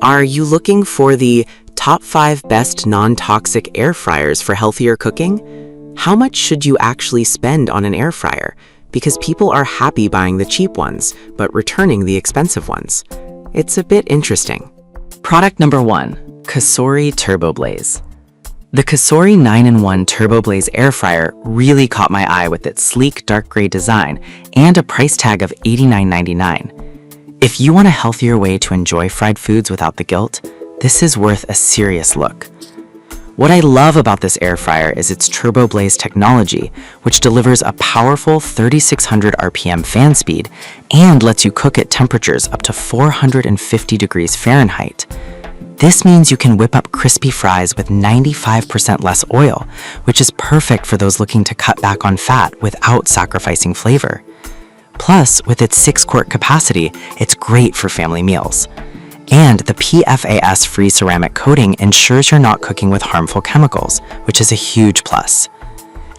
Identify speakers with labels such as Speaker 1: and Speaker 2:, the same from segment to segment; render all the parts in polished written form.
Speaker 1: Are you looking for the top 5 best non-toxic air fryers for healthier cooking? How much should you actually spend on an air fryer? Because people are happy buying the cheap ones, but returning the expensive ones. It's a bit interesting.
Speaker 2: Product number 1, Cosori TurboBlaze. The Cosori 9-in-1 TurboBlaze air fryer really caught my eye with its sleek dark gray design and a price tag of $89.99. If you want a healthier way to enjoy fried foods without the guilt, this is worth a serious look. What I love about this air fryer is its TurboBlaze technology, which delivers a powerful 3600 RPM fan speed and lets you cook at temperatures up to 450 degrees Fahrenheit. This means you can whip up crispy fries with 95% less oil, which is perfect for those looking to cut back on fat without sacrificing flavor. Plus, with its 6-quart capacity, it's great for family meals. And the PFAS-free ceramic coating ensures you're not cooking with harmful chemicals, which is a huge plus.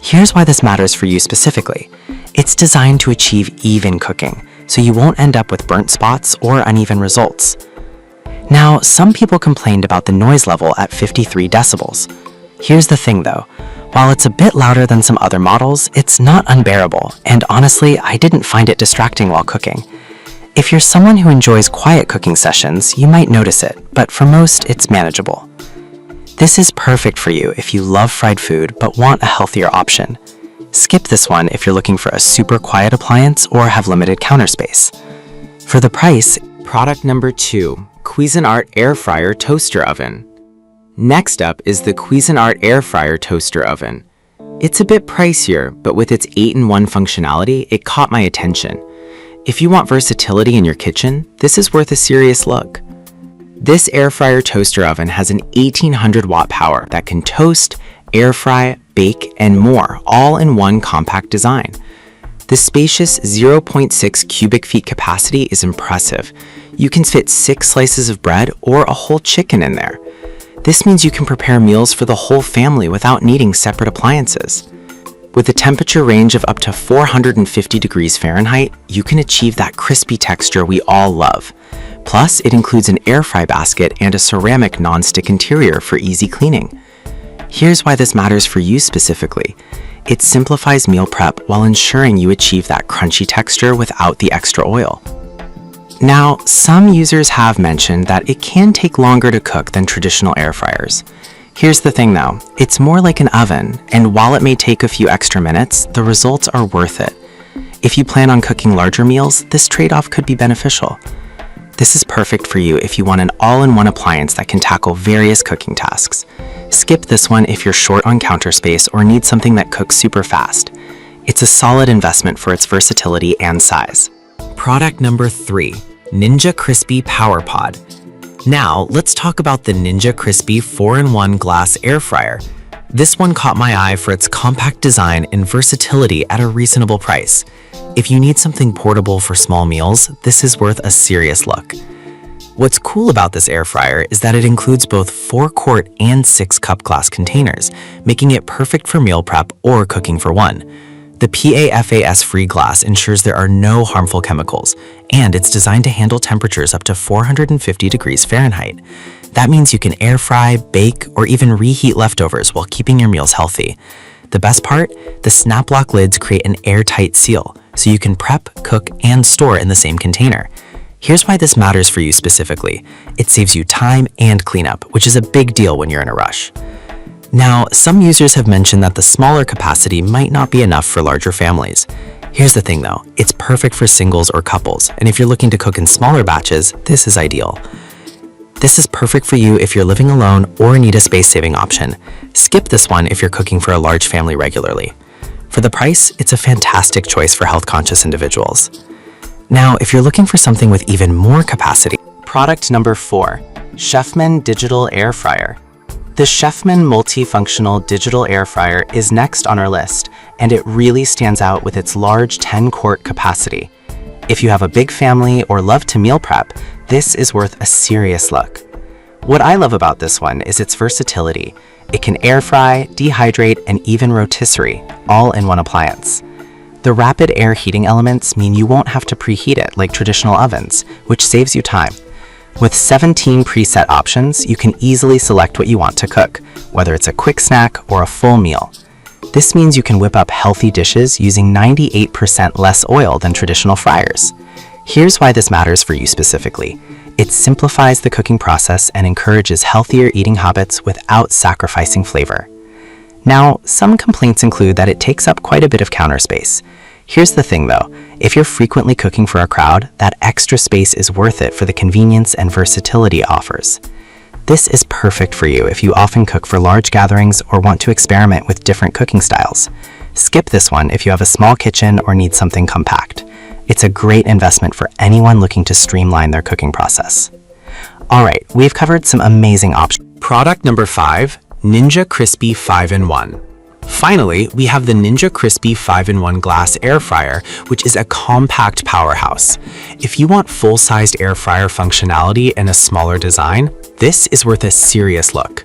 Speaker 2: Here's why this matters for you specifically. It's designed to achieve even cooking, so you won't end up with burnt spots or uneven results. Now, some people complained about the noise level at 53 decibels. Here's the thing though, while it's a bit louder than some other models, it's not unbearable, and honestly, I didn't find it distracting while cooking. If you're someone who enjoys quiet cooking sessions, you might notice it, but for most, it's manageable. This is perfect for you if you love fried food but want a healthier option. Skip this one if you're looking for a super quiet appliance or have limited counter space. For the price,
Speaker 1: Product number 2, Cuisinart Air Fryer Toaster Oven. Next up is the Cuisinart Air Fryer Toaster Oven. It's a bit pricier, but with its 8-in-1 functionality, it caught my attention. If you want versatility in your kitchen, this is worth a serious look. This air fryer toaster oven has an 1800 watt power that can toast, air fry, bake, and more, all in one compact design. The spacious 0.6 cubic feet capacity is impressive. You can fit 6 slices of bread or a whole chicken in there. This means you can prepare meals for the whole family without needing separate appliances. With a temperature range of up to 450 degrees Fahrenheit, you can achieve that crispy texture we all love. Plus, it includes an air fry basket and a ceramic non-stick interior for easy cleaning. Here's why this matters for you specifically. It simplifies meal prep while ensuring you achieve that crunchy texture without the extra oil. Now, some users have mentioned that it can take longer to cook than traditional air fryers. Here's the thing though, it's more like an oven, and while it may take a few extra minutes, the results are worth it. If you plan on cooking larger meals, this trade-off could be beneficial. This is perfect for you if you want an all-in-one appliance that can tackle various cooking tasks. Skip this one if you're short on counter space or need something that cooks super fast. It's a solid investment for its versatility and size.
Speaker 2: Product number 3, Ninja Crispi Power Pod. Now, let's talk about the Ninja Crispi 4-in-1 glass air fryer. This one caught my eye for its compact design and versatility at a reasonable price. If you need something portable for small meals, this is worth a serious look. What's cool about this air fryer is that it includes both 4-quart and 6-cup glass containers, making it perfect for meal prep or cooking for one. The PFAS-free glass ensures there are no harmful chemicals, and it's designed to handle temperatures up to 450 degrees Fahrenheit. That means you can air fry, bake, or even reheat leftovers while keeping your meals healthy. The best part? The snap lock lids create an airtight seal, so you can prep, cook, and store in the same container. Here's why this matters for you specifically. It saves you time and cleanup, which is a big deal when you're in a rush. Now, some users have mentioned that the smaller capacity might not be enough for larger families. Here's the thing though, it's perfect for singles or couples, and if you're looking to cook in smaller batches, this is ideal. This is perfect for you if you're living alone or need a space-saving option. Skip this one if you're cooking for a large family regularly. For the price, it's a fantastic choice for health-conscious individuals. Now, if you're looking for something with even more capacity,
Speaker 1: Product number 4, Chefman Digital Air Fryer. The Chefman multifunctional digital air fryer is next on our list, and it really stands out with its large 10-quart capacity. If you have a big family or love to meal prep, this is worth a serious look. What I love about this one is its versatility. It can air fry, dehydrate, and even rotisserie, all in one appliance. The rapid air heating elements mean you won't have to preheat it like traditional ovens, which saves you time.
Speaker 2: With 17 preset options, you can easily select what you want to cook, whether it's a quick snack or a full meal. This means you can whip up healthy dishes using 98% less oil than traditional fryers. Here's why this matters for you specifically. It simplifies the cooking process and encourages healthier eating habits without sacrificing flavor. Now, some complaints include that it takes up quite a bit of counter space. Here's the thing though, if you're frequently cooking for a crowd, that extra space is worth it for the convenience and versatility it offers. This is perfect for you if you often cook for large gatherings or want to experiment with different cooking styles. Skip this one if you have a small kitchen or need something compact. It's a great investment for anyone looking to streamline their cooking process. Alright, we've covered some amazing options.
Speaker 1: Product number 5, Ninja Crispi 5-in-1. Finally, we have the Ninja Crispi 5-in-1 glass air fryer, which is a compact powerhouse. If you want full-sized air fryer functionality and a smaller design, this is worth a serious look.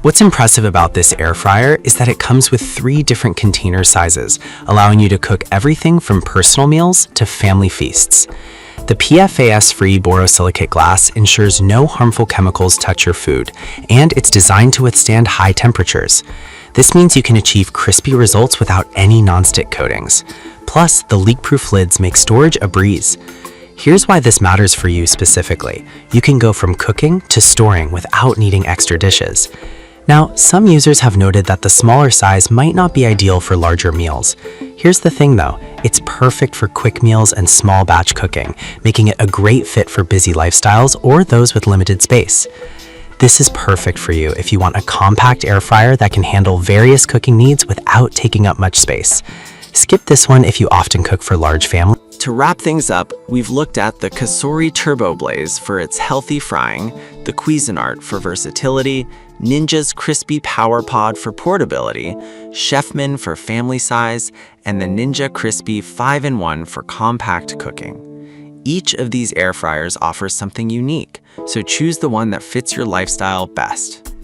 Speaker 1: What's impressive about this air fryer is that it comes with 3 different container sizes, allowing you to cook everything from personal meals to family feasts. The PFAS-free borosilicate glass ensures no harmful chemicals touch your food, and it's designed to withstand high temperatures. This means you can achieve crispy results without any nonstick coatings. Plus, the leak-proof lids make storage a breeze. Here's why this matters for you specifically. You can go from cooking to storing without needing extra dishes. Now, some users have noted that the smaller size might not be ideal for larger meals. Here's the thing though, it's perfect for quick meals and small batch cooking, making it a great fit for busy lifestyles or those with limited space. This is perfect for you if you want a compact air fryer that can handle various cooking needs without taking up much space. Skip this one if you often cook for large families.
Speaker 2: To wrap things up, we've looked at the Cosori TurboBlaze for its healthy frying, the Cuisinart for versatility, Ninja's Crispi Power Pod for portability, Chefman for family size, and the Ninja Crispi 5-in-1 for compact cooking. Each of these air fryers offers something unique, so choose the one that fits your lifestyle best.